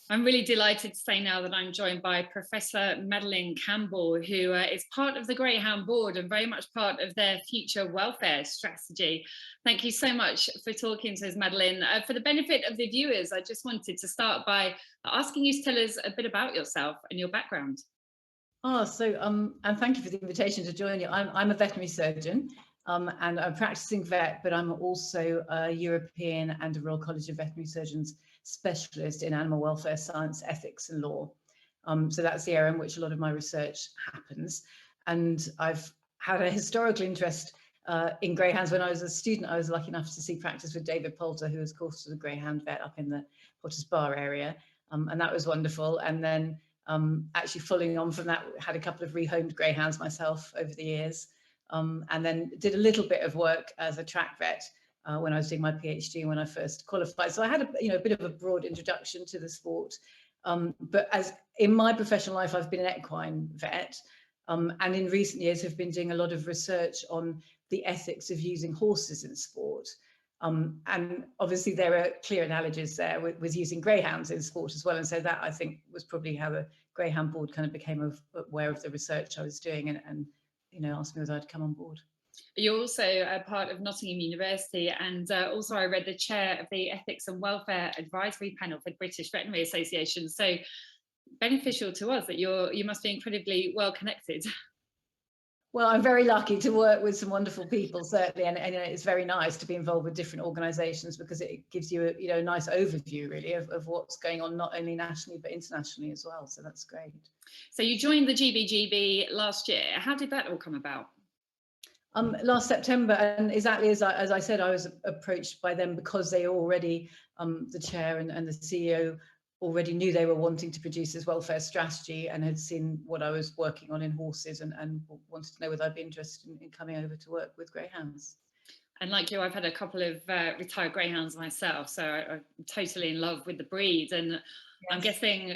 I'm really delighted to say now that I'm joined by Professor Madeleine Campbell, who is part of the Greyhound Board and very much part of their future welfare strategy. Thank you so much for talking to us, Madeleine. For the benefit of the viewers, I just wanted to start by asking you to tell us a bit about yourself and your background. And thank you for the invitation to join you. I'm a veterinary surgeon, and I'm a practicing vet, but I'm also a European and a Royal College of Veterinary Surgeons specialist in animal welfare science, ethics and law. So that's the area in which a lot of my research happens. And I've had a historical interest in greyhounds. When I was a student, I was lucky enough to see practice with David Poulter, who was, of course, a greyhound vet up in the Potters Bar area. And that was wonderful. And then actually following on from that, had a couple of rehomed greyhounds myself over the years, and then did a little bit of work as a track vet when I was doing my PhD when I first qualified. So I had a bit of a broad introduction to the sport. But as in my professional life, I've been an equine vet, and in recent years have been doing a lot of research on the ethics of using horses in sport. And obviously there are clear analogies there with using greyhounds in sport as well. And so that, I think, was probably how the Greyhound Board kind of became aware of the research I was doing and asked me whether I'd come on board. You're also a part of Nottingham University, and also I read the chair of the Ethics and Welfare Advisory Panel for the British Veterinary Association. So beneficial to us that you must be incredibly well connected. Well, I'm very lucky to work with some wonderful people, certainly, and it's very nice to be involved with different organisations because it gives you a nice overview, really, of what's going on not only nationally but internationally as well. So that's great. So you joined the GBGB last year. How did that all come about? Last September, and exactly as I said, I was approached by them because they already, the chair and the CEO already knew they were wanting to produce this welfare strategy and had seen what I was working on in horses and wanted to know whether I'd be interested in coming over to work with greyhounds. And like you, I've had a couple of retired greyhounds myself, so I'm totally in love with the breed. And yes. I'm guessing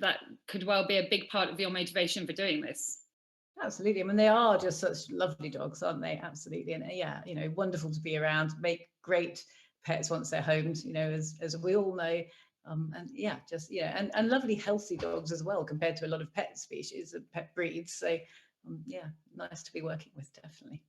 that could well be a big part of your motivation for doing this. Absolutely. I mean, they are just such lovely dogs, aren't they? Absolutely. And yeah, wonderful to be around, make great pets once they're homed, as we all know. And yeah, and lovely healthy dogs as well compared to a lot of pet species and pet breeds. So yeah, nice to be working with, definitely.